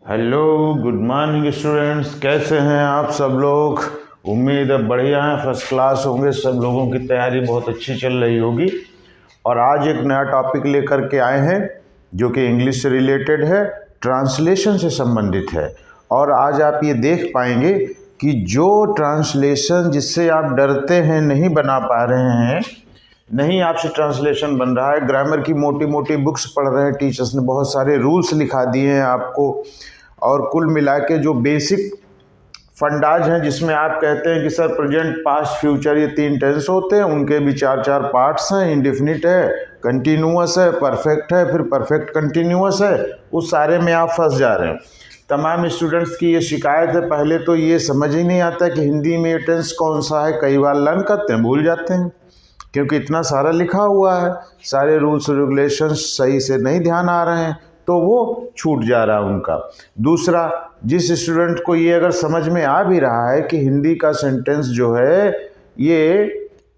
Hello, good morning students. कैसे हैं आप सब लोग? उम्मीद है बढ़िया हैं, फर्स्ट क्लास होंगे। सब लोगों की तैयारी बहुत अच्छी चल रही होगी। और आज एक नया टॉपिक लेकर के आए हैं जो कि इंग्लिश से रिलेटेड है, ट्रांसलेशन से संबंधित है। और आज आप ये देख पाएंगे कि जो ट्रांसलेशन जिससे आप डरते हैं, नहीं बना पा रहे हैं, नहीं आपसे ट्रांसलेशन बन रहा है, ग्रामर की मोटी मोटी बुक्स पढ़ रहे हैं, टीचर्स ने बहुत सारे रूल्स लिखा दिए हैं आपको, और कुल मिला के जो बेसिक फंडाज हैं जिसमें आप कहते हैं कि सर प्रेजेंट पास्ट फ्यूचर ये 3 टेंस होते हैं, उनके भी 4 पार्ट्स हैं, इंडेफिनिट है, कंटिन्यूअस है, परफेक्ट है, फिर परफेक्ट कंटिन्यूअस है, उस सारे में आप फंस जा रहे हैं। तमाम स्टूडेंट्स की ये शिकायत है। पहले तो ये समझ ही नहीं आता कि हिंदी में ये टेंस कौन सा है। कई बार लर्न करते हैं, भूल जाते हैं, क्योंकि इतना सारा लिखा हुआ है, सारे रूल्स रेगुलेशंस सही से नहीं ध्यान आ रहे हैं, तो वो छूट जा रहा है उनका। दूसरा, जिस स्टूडेंट को ये अगर समझ में आ भी रहा है कि हिंदी का सेंटेंस जो है ये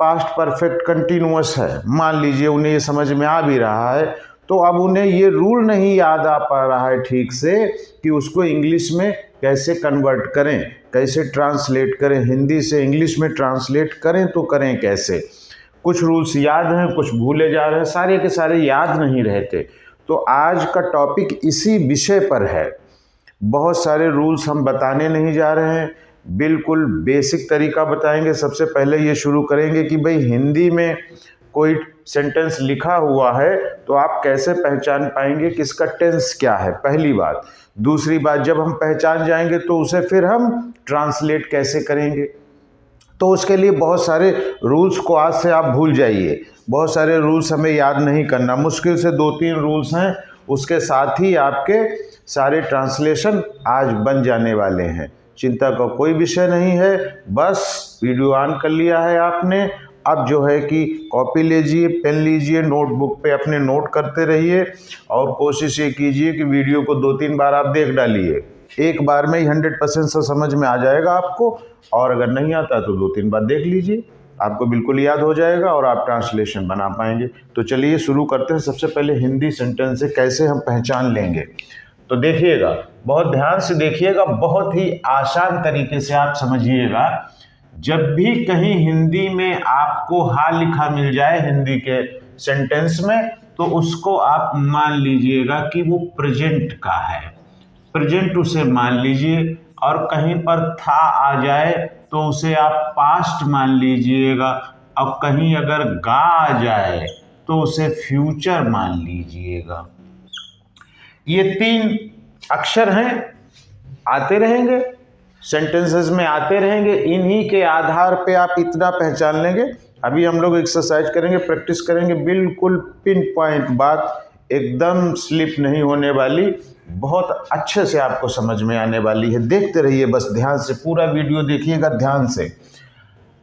पास्ट परफेक्ट कंटिन्यूअस है, मान लीजिए उन्हें ये समझ में आ भी रहा है, तो अब उन्हें ये रूल नहीं याद आ पा रहा है ठीक से कि उसको इंग्लिश में कैसे कन्वर्ट करें, कैसे ट्रांसलेट करें, हिंदी से इंग्लिश में ट्रांसलेट करें तो करें कैसे। कुछ रूल्स याद हैं, कुछ भूले जा रहे हैं, सारे के सारे याद नहीं रहते। तो आज का टॉपिक इसी विषय पर है। बहुत सारे रूल्स हम बताने नहीं जा रहे हैं, बिल्कुल बेसिक तरीका बताएंगे। सबसे पहले ये शुरू करेंगे कि भाई हिंदी में कोई सेंटेंस लिखा हुआ है तो आप कैसे पहचान पाएंगे कि इसका टेंस क्या है, पहली बात। दूसरी बात, जब हम पहचान जाएंगे तो उसे फिर हम ट्रांसलेट कैसे करेंगे। तो उसके लिए बहुत सारे रूल्स को आज से आप भूल जाइए। बहुत सारे रूल्स हमें याद नहीं करना, मुश्किल से 2-3 रूल्स हैं, उसके साथ ही आपके सारे ट्रांसलेशन आज बन जाने वाले हैं। चिंता का कोई विषय नहीं है, बस वीडियो ऑन कर लिया है आपने। अब जो है कि कॉपी लीजिए, पेन लीजिए, नोटबुक पे अपने नोट करते रहिए, और कोशिश ये कीजिए कि वीडियो को 2-3 बार आप देख डालिए। एक बार में ही 100% से समझ में आ जाएगा आपको, और अगर नहीं आता तो 2-3 बार देख लीजिए, आपको बिल्कुल याद हो जाएगा और आप ट्रांसलेशन बना पाएंगे। तो चलिए शुरू करते हैं। सबसे पहले हिंदी सेंटेंस से कैसे हम पहचान लेंगे, तो देखिएगा, बहुत ध्यान से देखिएगा, बहुत ही आसान तरीके से आप समझिएगा। जब भी कहीं हिंदी में आपको हा लिखा मिल जाए हिंदी के सेंटेंस में, तो उसको आप मान लीजिएगा कि वो प्रेजेंट का है, प्रेजेंट उसे मान लीजिए। और कहीं पर था आ जाए तो उसे आप पास्ट मान लीजिएगा। अब कहीं अगर गा आ जाए तो उसे फ्यूचर मान लीजिएगा। ये 3 अक्षर हैं, आते रहेंगे, सेंटेंसेस में आते रहेंगे। इन्हीं के आधार पे आप इतना पहचान लेंगे। अभी हम लोग एक्सरसाइज करेंगे, प्रैक्टिस करेंगे, बिल्कुल पिन पॉइंट बात, एकदम स्लिप नहीं होने वाली, बहुत अच्छे से आपको समझ में आने वाली है। देखते रहिए, बस ध्यान से पूरा वीडियो देखिएगा ध्यान से।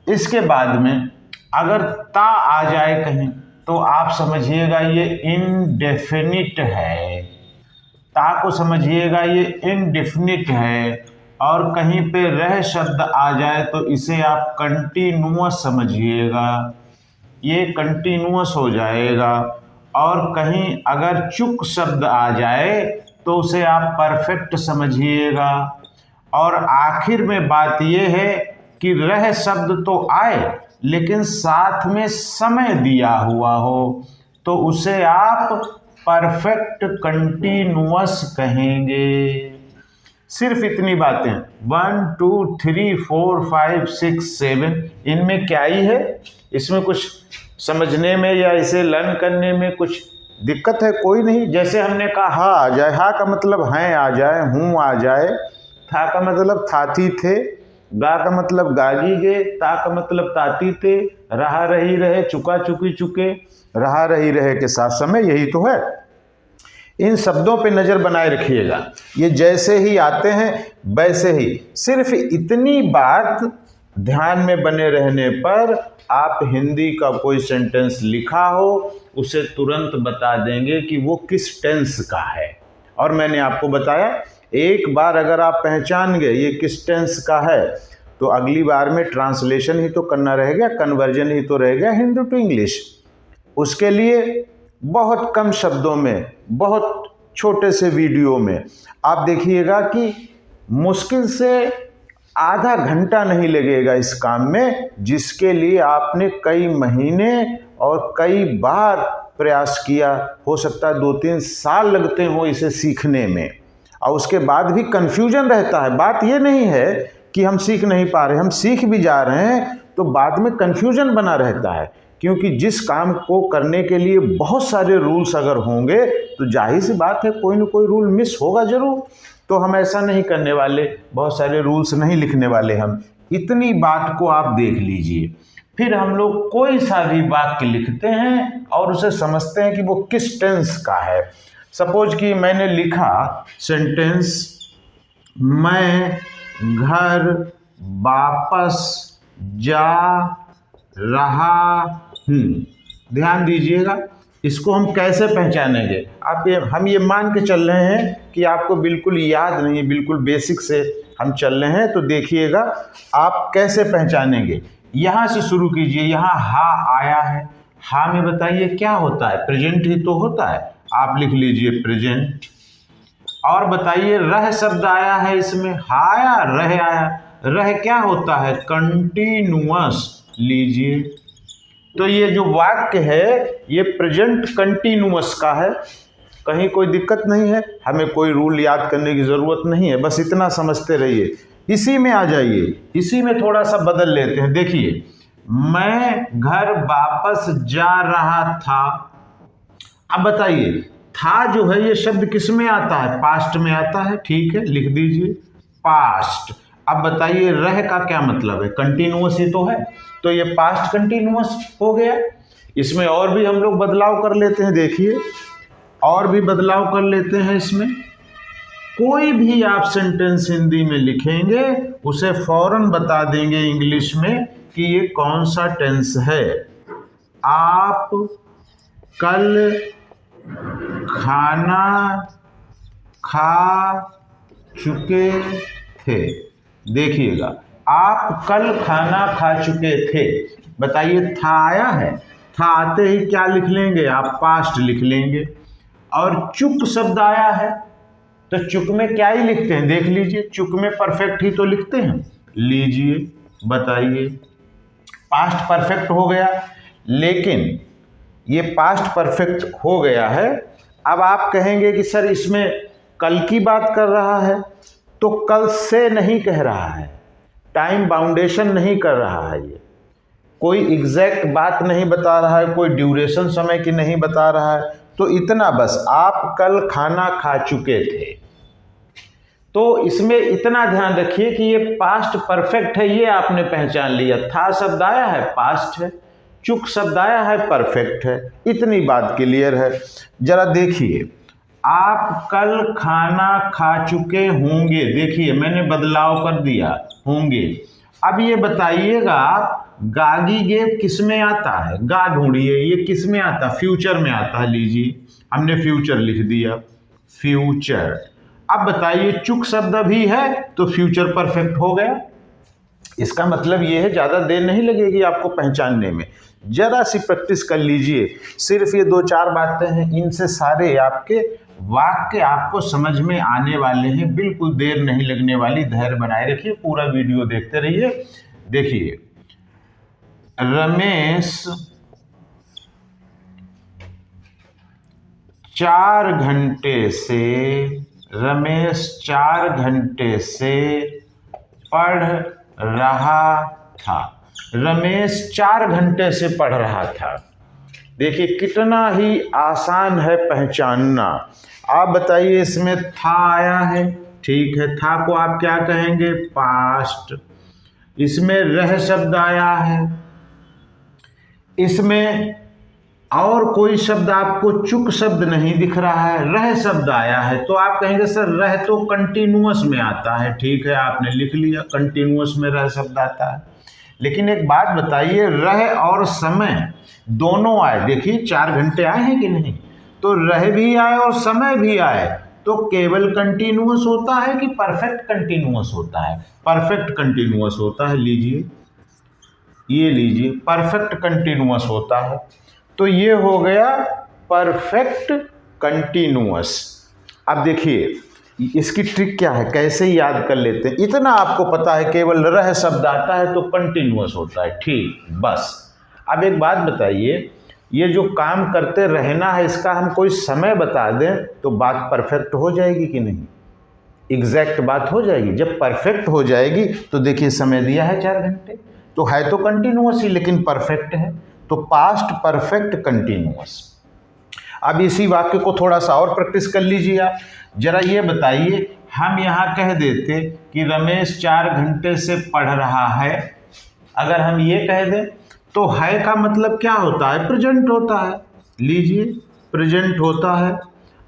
इसके बाद में अगर ता आ जाए कहीं तो आप समझिएगा ये इनडेफिनिट है, ता को समझिएगा ये इनडेफिनिट है। और कहीं पे रह शब्द आ जाए तो इसे आप कंटिन्यूअस समझिएगा, ये कंटिन्यूअस हो जाएगा। और कहीं अगर चुक शब्द आ जाए तो उसे आप परफेक्ट समझिएगा। और आखिर में बात यह है कि रह शब्द तो आए लेकिन साथ में समय दिया हुआ हो तो उसे आप परफेक्ट कंटिन्यूअस कहेंगे। सिर्फ इतनी बातें, 1 2 3 4 5 6 7, इनमें क्या ही है, इसमें कुछ समझने में या इसे लर्न करने में कुछ दिक्कत है? कोई नहीं। जैसे हमने कहा हा आ जाए, हा का मतलब हैं आ जाए, हूँ आ जाए, था का मतलब थाती थे, गा का मतलब गागी गे, ता का मतलब ताती थे, रहा रही रहे, चुका चुकी चुके, रहा रही रहे के साथ समय, यही तो है। इन शब्दों पे नज़र बनाए रखिएगा, ये जैसे ही आते हैं वैसे ही। सिर्फ इतनी बात ध्यान में बने रहने पर आप हिंदी का कोई सेंटेंस लिखा हो उसे तुरंत बता देंगे कि वो किस टेंस का है। और मैंने आपको बताया, एक बार अगर आप पहचान गए ये किस टेंस का है तो अगली बार में ट्रांसलेशन ही तो करना रह गया, कन्वर्जन ही तो रह गया हिंदी टू इंग्लिश। उसके लिए बहुत कम शब्दों में बहुत छोटे से वीडियो में। आप देखिएगा कि मुश्किल से आधा घंटा नहीं लगेगा इस काम में, जिसके लिए आपने कई महीने और कई बार प्रयास किया। हो सकता है 2-3 साल लगते हो इसे सीखने में, और उसके बाद भी कन्फ्यूजन रहता है। बात ये नहीं है कि हम सीख नहीं पा रहे, हम सीख भी जा रहे हैं तो बाद में कन्फ्यूजन बना रहता है, क्योंकि जिस काम को करने के लिए बहुत सारे रूल्स अगर होंगे तो जाहिर सी बात है कोई ना कोई रूल मिस होगा जरूर। तो हम ऐसा नहीं करने वाले, बहुत सारे रूल्स नहीं लिखने वाले हम। इतनी बात को आप देख लीजिए। फिर हम लोग कोई सा भी वाक्य लिखते हैं और उसे समझते हैं कि वो किस टेंस का है। सपोज कि मैंने लिखा सेंटेंस, मैं घर वापस जा रहा हूँ। ध्यान दीजिएगा, इसको हम कैसे पहचानेंगे। हम ये मान के चल रहे हैं कि आपको बिल्कुल याद नहीं है, बिल्कुल बेसिक से हम चल रहे हैं, तो देखिएगा आप कैसे पहचानेंगे। यहाँ से शुरू कीजिए। यहाँ हा आया है, हा में बताइए क्या होता है, प्रेजेंट ही तो होता है। आप लिख लीजिए प्रेजेंट। और बताइए रह शब्द आया है इसमें, हा आया रह आया, रह क्या होता है, कंटिन्यूअस। लीजिए, तो ये जो वाक्य है ये प्रेजेंट कंटिन्यूअस का है। कहीं कोई दिक्कत नहीं है, हमें कोई रूल याद करने की ज़रूरत नहीं है, बस इतना समझते रहिए। इसी में आ जाइए, इसी में थोड़ा सा बदल लेते हैं। देखिए, मैं घर वापस जा रहा था। अब बताइए, था जो है ये शब्द किस में आता है, पास्ट में आता है। ठीक है, लिख दीजिए पास्ट। अब बताइए रह का क्या मतलब है, कंटिन्यूअस ही तो है, तो ये पास्ट कंटिन्यूअस हो गया। इसमें और भी हम लोग बदलाव कर लेते हैं। देखिए, और भी बदलाव कर लेते हैं इसमें। कोई भी आप सेंटेंस हिंदी में लिखेंगे उसे फौरन बता देंगे इंग्लिश में कि ये कौन सा टेंस है। आप कल खाना खा चुके थे। देखिएगा, आप कल खाना खा चुके थे। बताइए था आया है, था आते ही क्या लिख लेंगे आप, पास्ट लिख लेंगे। और चुक शब्द आया है तो चुक में क्या ही लिखते हैं, देख लीजिए, चुक में परफेक्ट ही तो लिखते हैं। लीजिए, बताइए, पास्ट परफेक्ट हो गया। लेकिन ये पास्ट परफेक्ट हो गया है, अब आप कहेंगे कि सर इसमें कल की बात कर रहा है, तो कल से नहीं कह रहा है, टाइम बाउंडेशन नहीं कर रहा है, ये कोई एग्जैक्ट बात नहीं बता रहा है, कोई ड्यूरेशन समय की नहीं बता रहा है। तो इतना बस, आप कल खाना खा चुके थे। तो इसमें इतना ध्यान रखिए कि ये पास्ट परफेक्ट है, ये आपने पहचान लिया। था शब्द आया है, पास्ट है। चुक शब्द आया है, परफेक्ट है। इतनी बात क्लियर है। जरा देखिए, आप कल खाना खा चुके होंगे। देखिए, मैंने बदलाव कर दिया, होंगे। अब ये बताइएगा, गागी गेप किस में आता है, गा ढूंढिए, ये किस में आता है, फ्यूचर में आता है। लीजिए, हमने फ्यूचर लिख दिया, फ्यूचर। अब बताइए, चुक शब्द भी है तो फ्यूचर परफेक्ट हो गया। इसका मतलब ये है ज़्यादा देर नहीं लगेगी आपको पहचानने में। जरा सी प्रैक्टिस कर लीजिए, सिर्फ ये 2-4 बातें हैं, इनसे सारे आपके वाक्य आपको समझ में आने वाले हैं। बिल्कुल देर नहीं लगने वाली, धैर्य बनाए रखिए, पूरा वीडियो देखते रहिए। देखिए, रमेश 4 घंटे से पढ़ रहा था। रमेश 4 घंटे से पढ़ रहा था। देखिए, कितना ही आसान है पहचानना। आप बताइए, इसमें था आया है, ठीक है, था को आप क्या कहेंगे, पास्ट। इसमें रह शब्द आया है, इसमें और कोई शब्द आपको चुक शब्द नहीं दिख रहा है, रह शब्द आया है, तो आप कहेंगे सर रह तो कंटिन्यूअस में आता है। ठीक है, आपने लिख लिया, कंटिन्यूअस में रह शब्द आता है। लेकिन एक बात बताइए, रह और समय दोनों आए। देखिए, 4 घंटे आए हैं कि नहीं, तो रह भी आए और समय भी आए, तो केवल कंटिन्यूअस होता है कि परफेक्ट कंटिन्यूअस होता है, परफेक्ट कंटिन्यूअस होता है। लीजिए, ये लीजिए, परफेक्ट कंटिन्यूअस होता है। तो ये हो गया परफेक्ट कंटिन्यूअस। अब देखिए इसकी ट्रिक क्या है, कैसे याद कर लेते हैं। इतना आपको पता है केवल रह शब्द आता है तो कंटिन्यूअस होता है, ठीक, बस। अब एक बात बताइए, ये जो काम करते रहना है इसका हम कोई समय बता दें तो बात परफेक्ट हो जाएगी कि नहीं, एग्जैक्ट बात हो जाएगी। जब परफेक्ट हो जाएगी तो देखिए समय दिया है 4 घंटे, तो है तो कंटिन्यूअस ही लेकिन परफेक्ट है, तो पास्ट परफेक्ट कंटिन्यूअस। अब इसी वाक्य को थोड़ा सा और प्रैक्टिस कर लीजिए आप। जरा ये बताइए, हम यहाँ कह देते कि रमेश 4 घंटे से पढ़ रहा है, अगर हम ये कह दें तो है का मतलब क्या होता है, प्रेजेंट होता है। लीजिए प्रेजेंट होता है,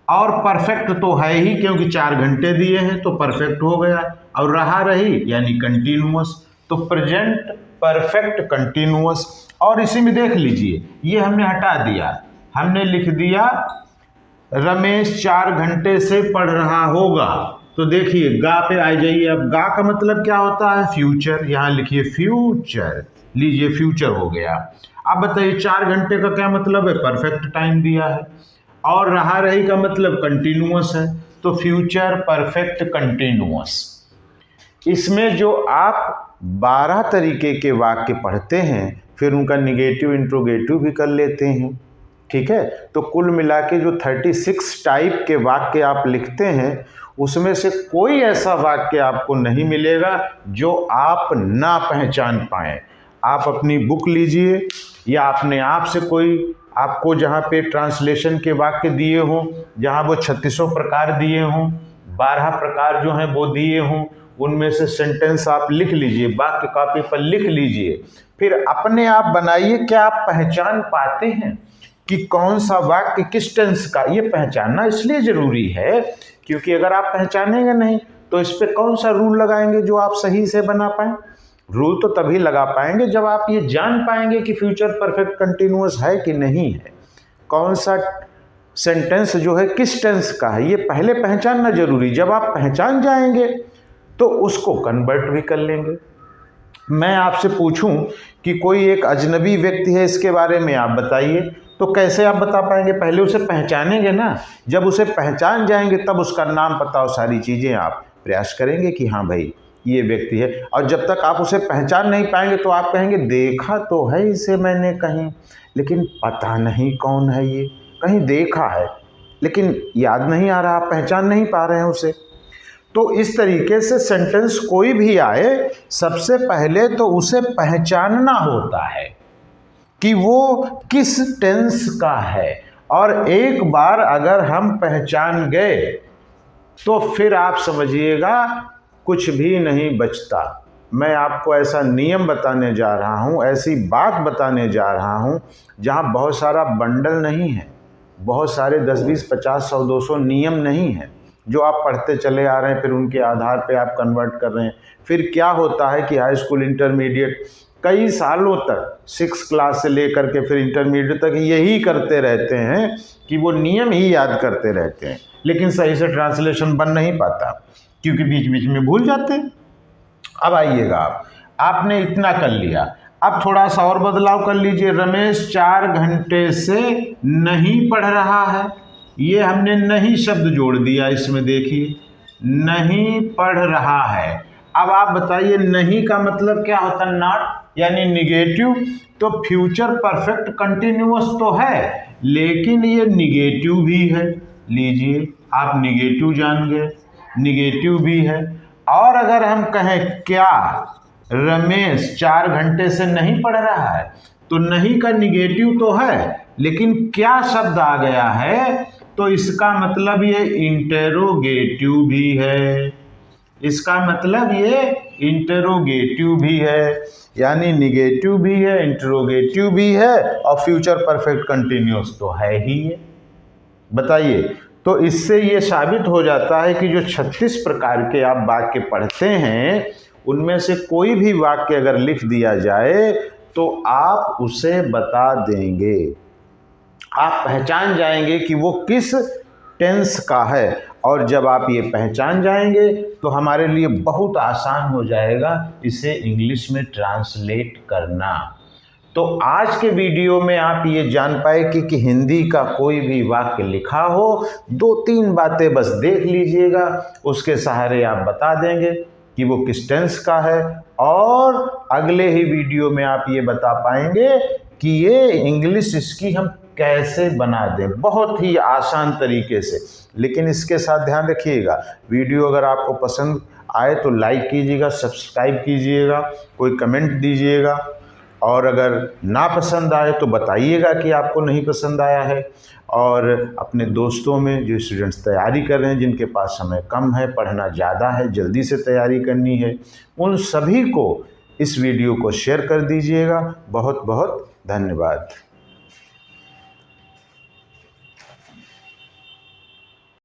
और परफेक्ट तो है ही क्योंकि 4 घंटे दिए हैं तो परफेक्ट हो गया, और रहा रही यानी कंटिन्यूअस, तो प्रेजेंट परफेक्ट कंटिन्यूअस। और इसी में देख लीजिए ये हमने हटा दिया, हमने लिख दिया रमेश 4 घंटे से पढ़ रहा होगा, तो देखिए गा पे आ जाइए। अब गा का मतलब क्या होता है, फ्यूचर, यहाँ लिखिए फ्यूचर, लीजिए फ्यूचर हो गया। अब बताइए 4 घंटे का क्या मतलब है, परफेक्ट टाइम दिया है, और रहा रही का मतलब कंटिन्यूअस है, तो फ्यूचर परफेक्ट कंटिन्यूअस। इसमें जो आप 12 तरीके के वाक्य पढ़ते हैं फिर उनका निगेटिव इंट्रोगेटिव भी कर लेते हैं, ठीक है। तो कुल मिला के जो 36 टाइप के वाक्य आप लिखते हैं उसमें से कोई ऐसा वाक्य आपको नहीं मिलेगा जो आप ना पहचान पाएँ। आप अपनी बुक लीजिए या अपने आप से कोई आपको जहाँ पे ट्रांसलेशन के वाक्य दिए हों, जहाँ वो 36 प्रकार दिए हों, 12 प्रकार जो हैं वो दिए हों, उनमें से सेंटेंस आप लिख लीजिए, वाक्य कॉपी पर लिख लीजिए, फिर अपने आप बनाइए। क्या आप पहचान पाते हैं कि कौन सा वाक्य किस टेंस का, ये पहचानना इसलिए ज़रूरी है क्योंकि अगर आप पहचानेंगे नहीं तो इस पर कौन सा रूल लगाएंगे जो आप सही से बना पाएँ। रूल तो तभी लगा पाएंगे जब आप ये जान पाएंगे कि फ्यूचर परफेक्ट कंटिन्यूअस है कि नहीं है, कौन सा सेंटेंस जो है किस टेंस का है, ये पहले पहचानना जरूरी। जब आप पहचान जाएंगे तो उसको कन्वर्ट भी कर लेंगे। मैं आपसे पूछूं कि कोई एक अजनबी व्यक्ति है, इसके बारे में आप बताइए, तो कैसे आप बता पाएंगे, पहले उसे पहचानेंगे ना। जब उसे पहचान जाएंगे तब उसका नाम पता और सारी चीज़ें आप प्रयास करेंगे कि हाँ भाई ये व्यक्ति है। और जब तक आप उसे पहचान नहीं पाएंगे तो आप कहेंगे देखा तो है इसे मैंने कहीं, लेकिन पता नहीं कौन है ये, कहीं देखा है लेकिन याद नहीं आ रहा, आप पहचान नहीं पा रहे हैं उसे। तो इस तरीके से सेंटेंस कोई भी आए सबसे पहले तो उसे पहचानना होता है कि वो किस टेंस का है, और एक बार अगर हम पहचान गए तो फिर आप समझिएगा कुछ भी नहीं बचता। मैं आपको ऐसा नियम बताने जा रहा हूँ, ऐसी बात बताने जा रहा हूँ जहाँ बहुत सारा बंडल नहीं है, बहुत सारे 10, 20, 50, 100, 200 नियम नहीं है जो आप पढ़ते चले आ रहे हैं, फिर उनके आधार पे आप कन्वर्ट कर रहे हैं। फिर क्या होता है कि हाई स्कूल इंटरमीडिएट कई सालों तक 6 क्लास से लेकर के फिर इंटरमीडिएट तक यही करते रहते हैं कि वो नियम ही याद करते रहते हैं, लेकिन सही से ट्रांसलेशन बन नहीं पाता क्योंकि बीच बीच में भूल जाते हैं। अब आइएगा आपने इतना कर लिया, अब थोड़ा सा और बदलाव कर लीजिए। रमेश 4 घंटे से नहीं पढ़ रहा है, ये हमने नहीं शब्द जोड़ दिया इसमें, देखिए नहीं पढ़ रहा है। अब आप बताइए नहीं का मतलब क्या होता है, नॉट यानी निगेटिव। तो फ्यूचर परफेक्ट कंटिन्यूअस तो है लेकिन ये निगेटिव भी है, लीजिए आप निगेटिव जान गए, निगेटिव भी है। और अगर हम कहें क्या रमेश 4 घंटे से नहीं पढ़ रहा है, तो नहीं का निगेटिव तो है लेकिन क्या शब्द आ गया है, तो इसका मतलब ये इंटेरोगेटिव भी है, इसका मतलब ये इंटेरोगेटिव भी है, यानी निगेटिव भी है, इंटेरोगेटिव भी है और फ्यूचर परफेक्ट कंटिन्यूअस तो है ही है। बताइए, तो इससे ये साबित हो जाता है कि जो 36 प्रकार के आप वाक्य पढ़ते हैं उनमें से कोई भी वाक्य अगर लिख दिया जाए तो आप उसे बता देंगे, आप पहचान जाएंगे कि वो किस टेंस का है। और जब आप ये पहचान जाएंगे तो हमारे लिए बहुत आसान हो जाएगा इसे इंग्लिश में ट्रांसलेट करना। तो आज के वीडियो में आप ये जान पाए कि हिंदी का कोई भी वाक्य लिखा हो, 2-3 बातें बस देख लीजिएगा, उसके सहारे आप बता देंगे कि वो किस टेंस का है, और अगले ही वीडियो में आप ये बता पाएंगे कि ये इंग्लिश इसकी हम कैसे बना दें, बहुत ही आसान तरीके से। लेकिन इसके साथ ध्यान रखिएगा, वीडियो अगर आपको पसंद आए तो लाइक कीजिएगा, सब्सक्राइब कीजिएगा, कोई कमेंट दीजिएगा, और अगर ना पसंद आए तो बताइएगा कि आपको नहीं पसंद आया है। और अपने दोस्तों में जो स्टूडेंट्स तैयारी कर रहे हैं, जिनके पास समय कम है, पढ़ना ज़्यादा है, जल्दी से तैयारी करनी है, उन सभी को इस वीडियो को शेयर कर दीजिएगा। बहुत बहुत धन्यवाद।